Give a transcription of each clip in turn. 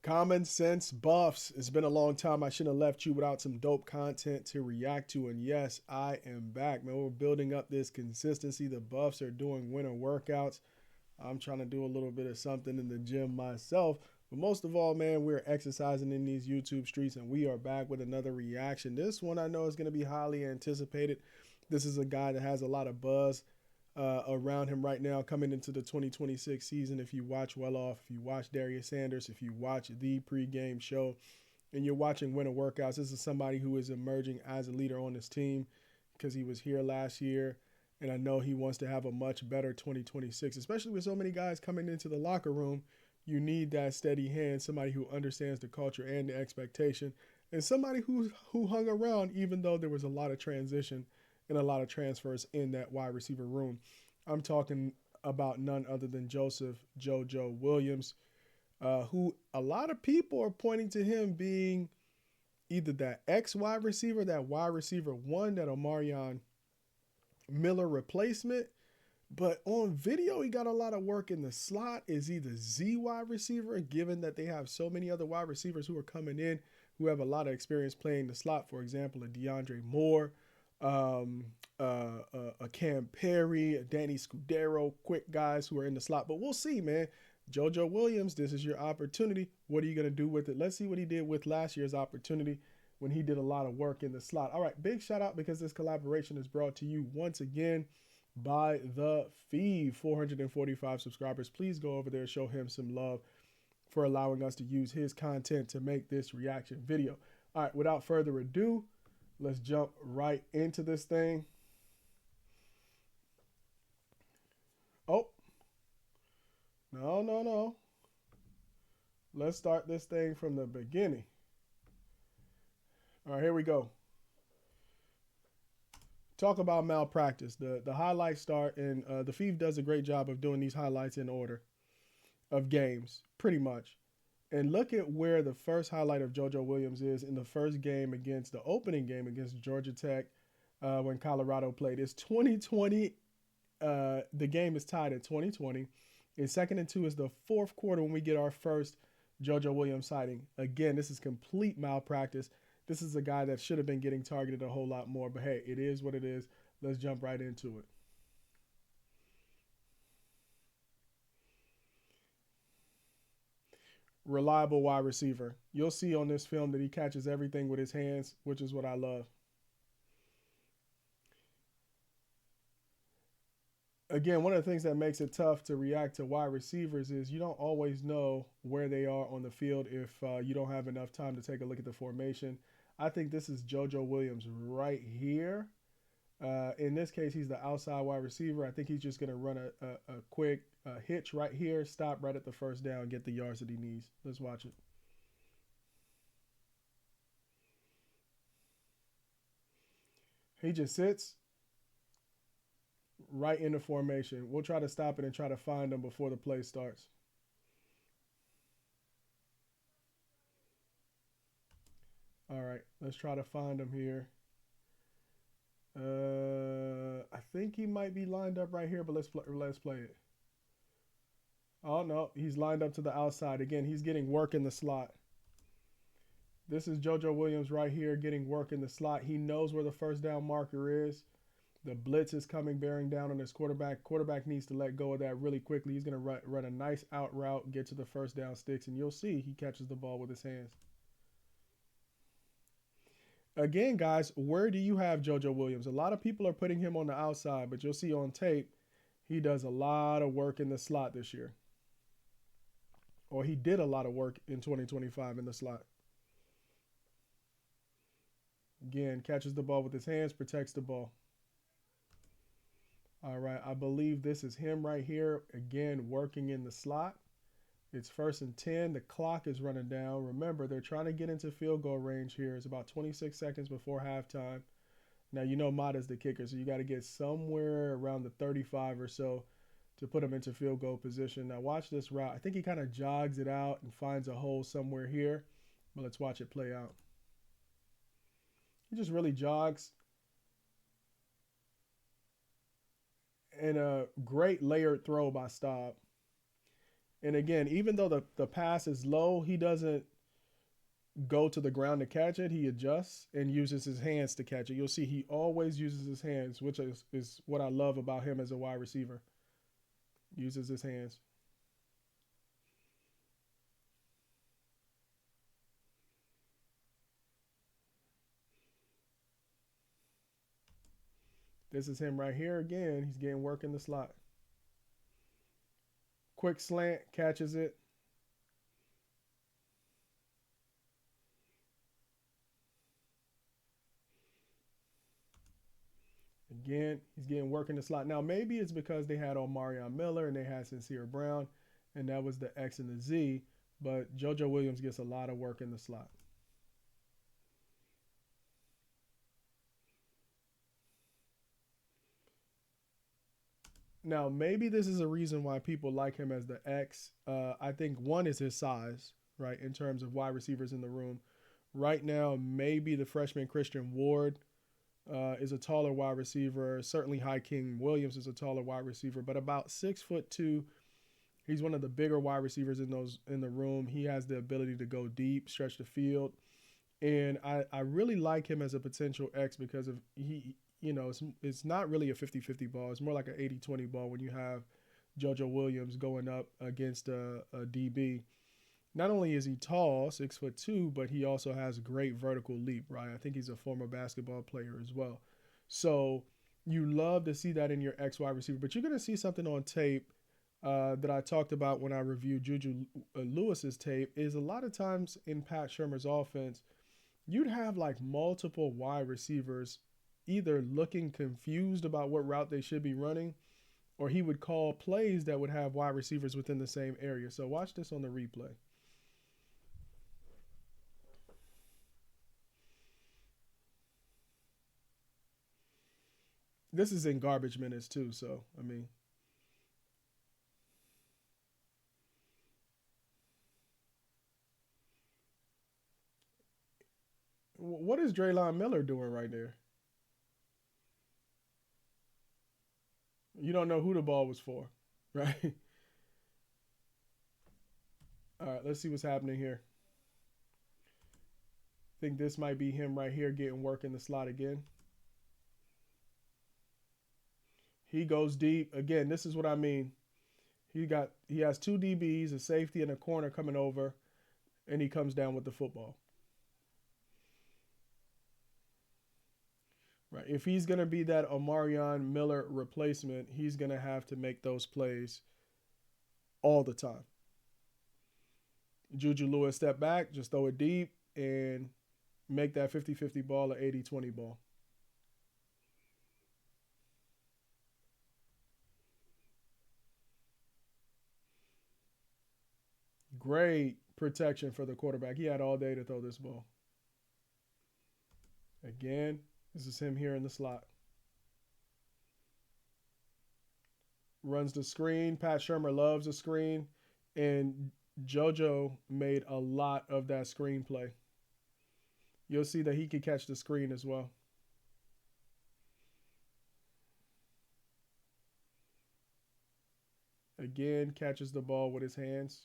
Common sense buffs. It's been a long time. I shouldn't have left you without some dope content to react to. And yes, I am back, man. We're building up this consistency. The buffs are doing winter workouts. I'm trying to do a little bit of something in the gym myself. But most of all, man, we're exercising in these YouTube streets and we are back with another reaction. This one I know is going to be highly anticipated. This is a guy that has a lot of buzz around him right now coming into the 2026 season. If you watch Well Off, if you watch Darius Sanders, if you watch the pregame show, and you're watching winter workouts, this is somebody who is emerging as a leader on this team because he was here last year. And I know he wants to have a much better 2026, especially with so many guys coming into the locker room. You need that steady hand, somebody who understands the culture and the expectation, and somebody who hung around even though there was a lot of transition and a lot of transfers in that wide receiver room. I'm talking about none other than Joseph JoJo Williams, who a lot of people are pointing to him being either that X wide receiver, that wide receiver one, that Omarion Miller replacement. But on video, he got a lot of work in the slot. Is he the Z wide receiver, given that they have so many other wide receivers who are coming in who have a lot of experience playing the slot? For example, a DeAndre Moore, a Cam Perry, a Danny Scudero, quick guys who are in the slot. But we'll see, man. JoJo Williams, this is your opportunity. What are you going to do with it? Let's see what he did with last year's opportunity when he did a lot of work in the slot. All right, big shout out because this collaboration is brought to you once again by the Feev, 445 subscribers. Please go over there, show him some love for allowing us to use his content to make this reaction video. All right, without further ado, let's jump right into this thing. Oh, no. Let's start this thing from the beginning. All right, here we go. Talk about malpractice. The highlights start, and the Feev does a great job of doing these highlights in order of games, pretty much. And look at where the first highlight of JoJo Williams is in the first game against the opening game against Georgia Tech when Colorado played. It's 2020. The game is tied at 2020. And 2nd and 2 is the fourth quarter when we get our first JoJo Williams sighting. Again, this is complete malpractice. This is a guy that should have been getting targeted a whole lot more. But hey, it is what it is. Let's jump right into it. Reliable wide receiver. You'll see on this film that he catches everything with his hands, which is what I love. Again, one of the things that makes it tough to react to wide receivers is you don't always know where they are on the field if you don't have enough time to take a look at the formation. I think this is JoJo Williams right here. In this case, he's the outside wide receiver. I think he's just going to run a quick hitch right here, stop right at the first down, get the yards that he needs. Let's watch it. He just sits right in the formation. We'll try to stop it and try to find him before the play starts. All right, let's try to find him here. I think he might be lined up right here, but let's play it. Oh no, he's lined up to the outside. Again, he's getting work in the slot. This is JoJo Williams right here getting work in the slot. He knows where the first down marker is. The blitz is coming, bearing down on his quarterback. Quarterback needs to let go of that really quickly. He's going to run a nice out route, get to the first down sticks, and you'll see he catches the ball with his hands. Again, guys, where do you have JoJo Williams? A lot of people are putting him on the outside, but you'll see on tape he does a lot of work in the slot this year. Or he did a lot of work in 2025 in the slot. Again, catches the ball with his hands, protects the ball. All right, I believe this is him right here. Again, working in the slot. It's 1st and 10. The clock is running down. Remember, they're trying to get into field goal range here. It's about 26 seconds before halftime. Now, you know Mata's the kicker, so you got to get somewhere around the 35 or so to put him into field goal position. Now, watch this route. I think he kind of jogs it out and finds a hole somewhere here. But let's watch it play out. He just really jogs. And a great layered throw by Staub. And again, even though the pass is low, he doesn't go to the ground to catch it. He adjusts and uses his hands to catch it. You'll see he always uses his hands, which is what I love about him as a wide receiver. Uses his hands. This is him right here again. He's getting work in the slot. Quick slant, catches it. Again, he's getting work in the slot. Now, maybe it's because they had Omarion Miller and they had Sincere Brown, and that was the X and the Z, but JoJo Williams gets a lot of work in the slot. Now, maybe this is a reason why people like him as the X. I think one is his size, right, in terms of wide receivers in the room. Right now, maybe the freshman Christian Ward is a taller wide receiver. Certainly, Hakeem Williams is a taller wide receiver, but about 6'2". He's one of the bigger wide receivers in the room. He has the ability to go deep, stretch the field, and I really like him as a potential X because of he. You know, it's not really a 50-50 ball. It's more like an 80-20 ball when you have JoJo Williams going up against a DB. Not only is he tall, 6'2", but he also has great vertical leap, right? I think he's a former basketball player as well. So you love to see that in your X wide receiver, but you're going to see something on tape that I talked about when I reviewed Juju Lewis's tape is a lot of times in Pat Shurmur's offense, you'd have like multiple wide receivers either looking confused about what route they should be running, or he would call plays that would have wide receivers within the same area. So watch this on the replay. This is in garbage minutes too, so I mean, what is Draylon Miller doing right there? You don't know who the ball was for, right? All right, let's see what's happening here. I think this might be him right here getting work in the slot again. He goes deep. Again, this is what I mean. He has two DBs, a safety and a corner coming over, and he comes down with the football. Right. If he's gonna be that Omarion Miller replacement, he's gonna have to make those plays all the time. Juju Lewis step back, just throw it deep, and make that 50-50 ball an 80-20 ball. Great protection for the quarterback. He had all day to throw this ball. Again, this is him here in the slot. Runs the screen. Pat Shurmur loves the screen. And JoJo made a lot of that screen play. You'll see that he can catch the screen as well. Again, catches the ball with his hands.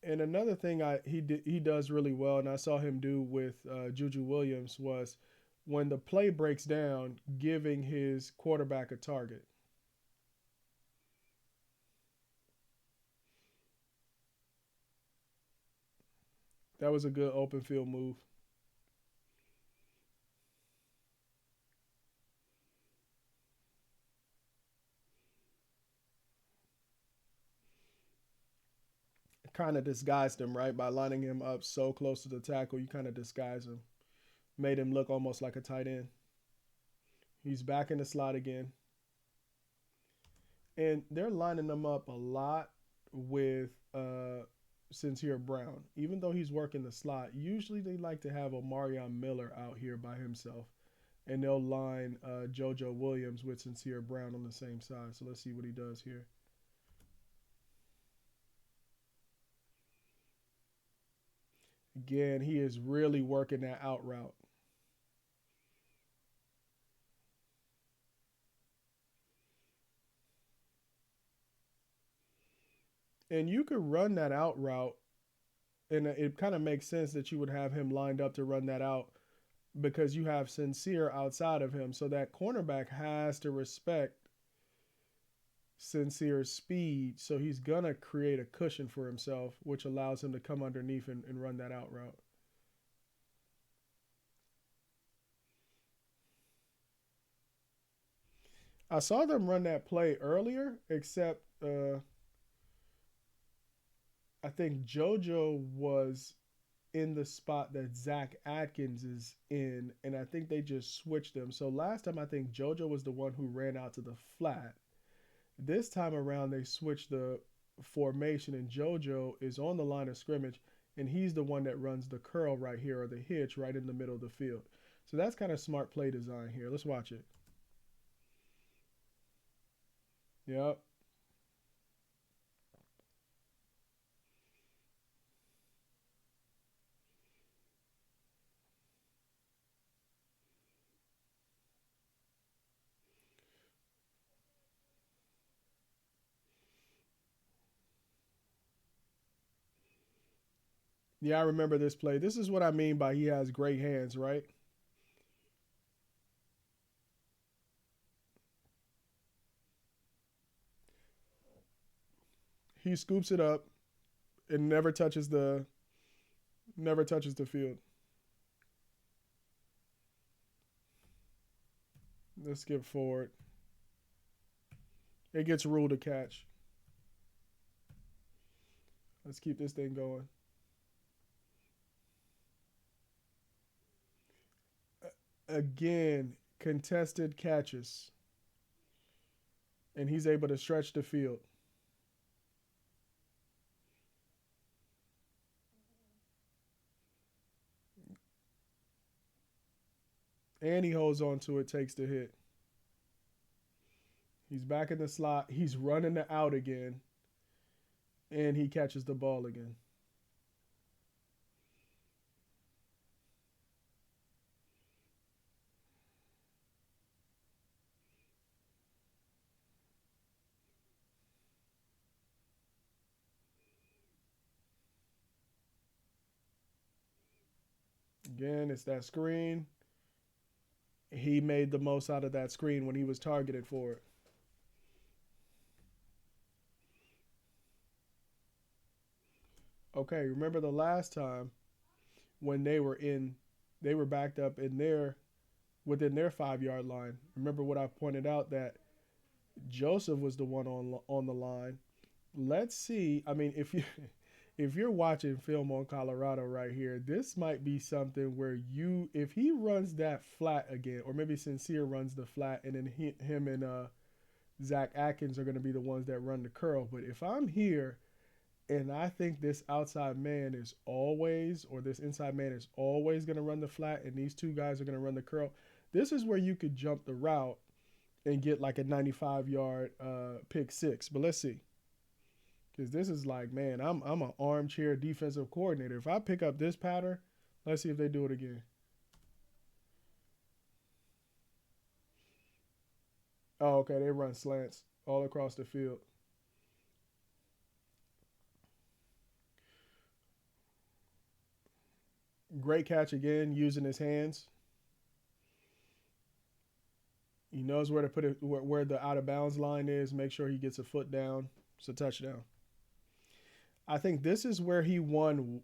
And another thing he does really well, and I saw him do with Juju Williams, was when the play breaks down, giving his quarterback a target. That was a good open field move. Kind of disguised him, right? By lining him up so close to the tackle, you kind of disguise him. Made him look almost like a tight end. He's back in the slot again. And they're lining them up a lot with Sincere Brown. Even though he's working the slot, usually they like to have Omarion Miller out here by himself. And they'll line JoJo Williams with Sincere Brown on the same side. So let's see what he does here. Again, he is really working that out route. And you could run that out route, and it kind of makes sense that you would have him lined up to run that out because you have Sincere outside of him. So that cornerback has to respect Sincere's speed. So he's going to create a cushion for himself, which allows him to come underneath and run that out route. I saw them run that play earlier, except I think JoJo was in the spot that Zach Atkins is in, and I think they just switched them. So last time I think JoJo was the one who ran out to the flat. This time around they switched the formation, and JoJo is on the line of scrimmage, and he's the one that runs the curl right here or the hitch right in the middle of the field. So that's kind of smart play design here. Let's watch it. Yep. Yeah, I remember this play. This is what I mean by he has great hands, right? He scoops it up and never touches the field. Let's skip forward. It gets ruled a catch. Let's keep this thing going. Again, contested catches, and he's able to stretch the field. And he holds on to it, takes the hit. He's back in the slot. He's running the out again, and he catches the ball again. Again, it's that screen. He made the most out of that screen when he was targeted for it. Okay, remember the last time when they were backed up in their within their 5 yard line. Remember what I pointed out that Joseph was the one on the line. Let's see. I mean, if you if you're watching film on Colorado right here, this might be something where if he runs that flat again, or maybe Sincere runs the flat, and then him and Zach Atkins are going to be the ones that run the curl. But if I'm here and I think this outside man is always, or this inside man is always going to run the flat, and these two guys are going to run the curl, this is where you could jump the route and get like a 95-yard pick six. But let's see. Because this is like, man, I'm an armchair defensive coordinator. If I pick up this pattern, let's see if they do it again. Oh, okay, they run slants all across the field. Great catch again, using his hands. He knows where to put it, where the out of bounds line is. Make sure he gets a foot down. It's a touchdown. I think this is where he won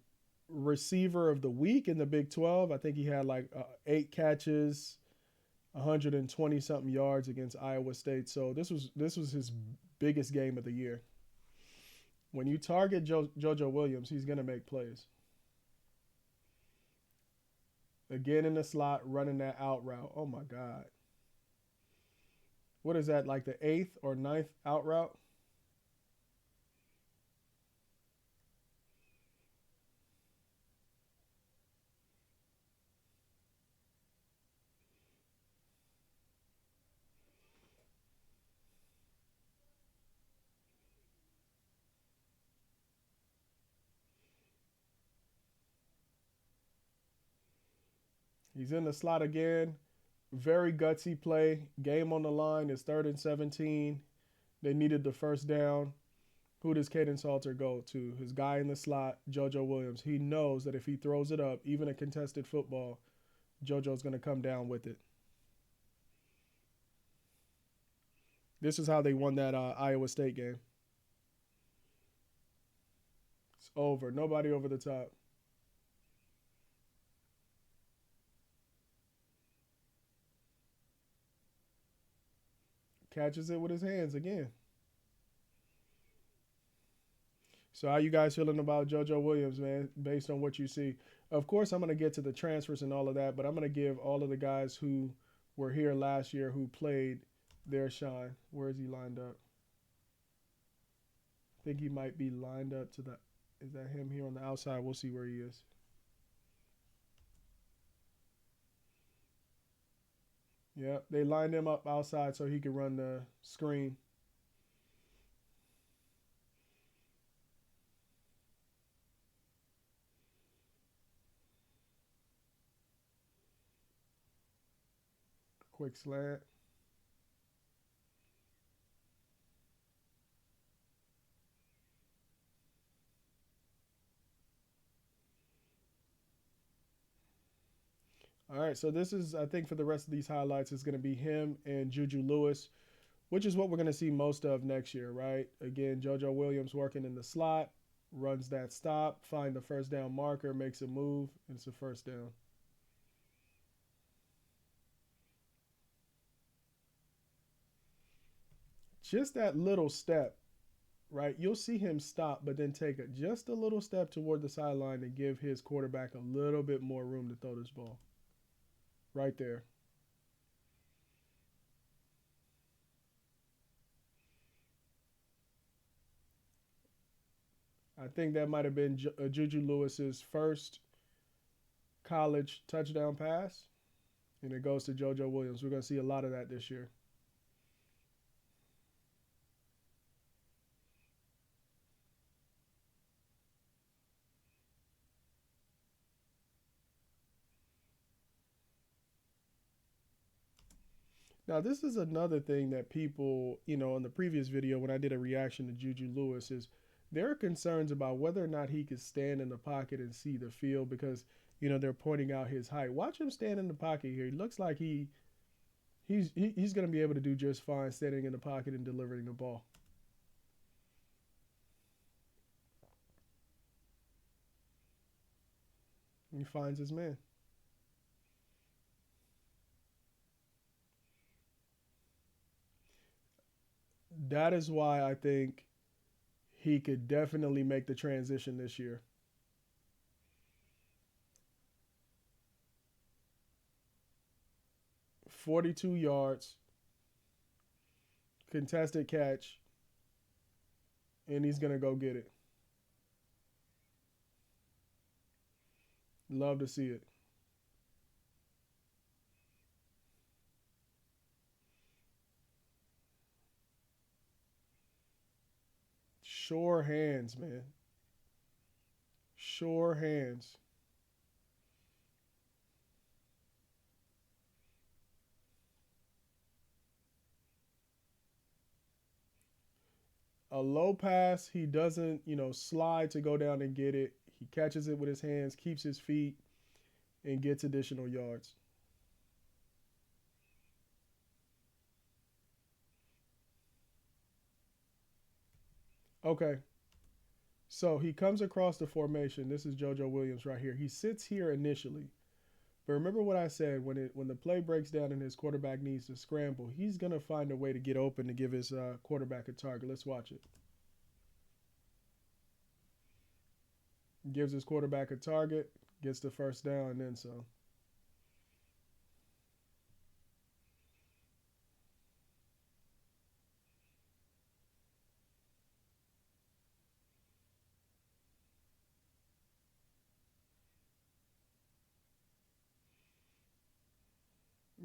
receiver of the week in the Big 12. I think he had like 8 catches, 120 something yards against Iowa State. So this was his biggest game of the year. When you target JoJo Williams, he's gonna make plays. Again in the slot, running that out route. Oh my God. What is that, like the eighth or ninth out route? He's in the slot again. Very gutsy play. Game on the line. It's 3rd and 17. They needed the first down. Who does Caden Salter go to? His guy in the slot, JoJo Williams. He knows that if he throws it up, even a contested football, JoJo's going to come down with it. This is how they won that Iowa State game. It's over. Nobody over the top. Catches it with his hands again. So how you guys feeling about JoJo Williams, man, based on what you see? Of course, I'm going to get to the transfers and all of that, but I'm going to give all of the guys who were here last year who played their shine. Where is he lined up? I think he might be lined up to the – is that him here on the outside? We'll see where he is. Yeah, they lined him up outside so he could run the screen. Quick slant. All right, so this is, I think for the rest of these highlights, is going to be him and Juju Lewis, which is what we're going to see most of next year, right? Again, JoJo Williams working in the slot, runs that stop, find the first down marker, makes a move, and it's a first down. Just that little step, right? You'll see him stop, but then take just a little step toward the sideline to give his quarterback a little bit more room to throw this ball. Right there. I think that might have been Juju Lewis's first college touchdown pass, and it goes to JoJo Williams. We're going to see a lot of that this year. Now, this is another thing that people, in the previous video when I did a reaction to Juju Lewis is there are concerns about whether or not he could stand in the pocket and see the field because, they're pointing out his height. Watch him stand in the pocket here. He looks like he's going to be able to do just fine standing in the pocket and delivering the ball. He finds his man. That is why I think he could definitely make the transition this year. "42 yards, contested catch, and he's going to go get it." Love to see it. Sure hands, man. Sure hands. A low pass, he doesn't, slide to go down and get it. He catches it with his hands, keeps his feet, and gets additional yards. Okay. So he comes across the formation. This is JoJo Williams right here. He sits here initially. But remember what I said, when the play breaks down and his quarterback needs to scramble, he's going to find a way to get open to give his quarterback a target. Let's watch it. Gives his quarterback a target, gets the first down, and then some.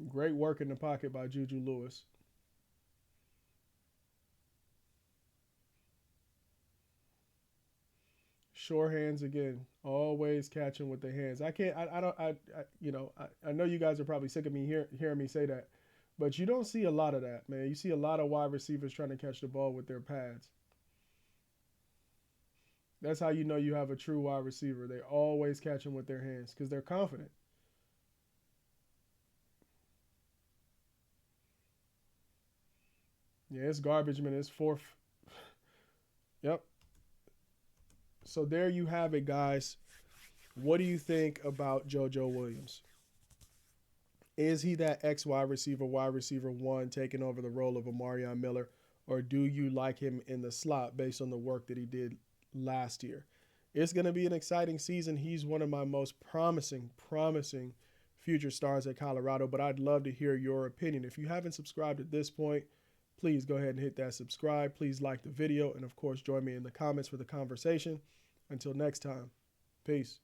Great work in the pocket by Juju Lewis. Sure hands again. Always catching with the hands. I can't. I don't. I know you guys are probably sick of me hearing me say that, but you don't see a lot of that, man. You see a lot of wide receivers trying to catch the ball with their pads. That's how you know you have a true wide receiver. They always catching with their hands because they're confident. Yeah, it's garbage, man. It's fourth. Yep. So there you have it, guys. What do you think about JoJo Williams? Is he that X wide receiver one, taking over the role of Amarion Miller, or do you like him in the slot based on the work that he did last year? It's going to be an exciting season. He's one of my most promising future stars at Colorado, but I'd love to hear your opinion. If you haven't subscribed at this point, please go ahead and hit that subscribe. Please like the video, and of course, join me in the comments for the conversation. Until next time, peace.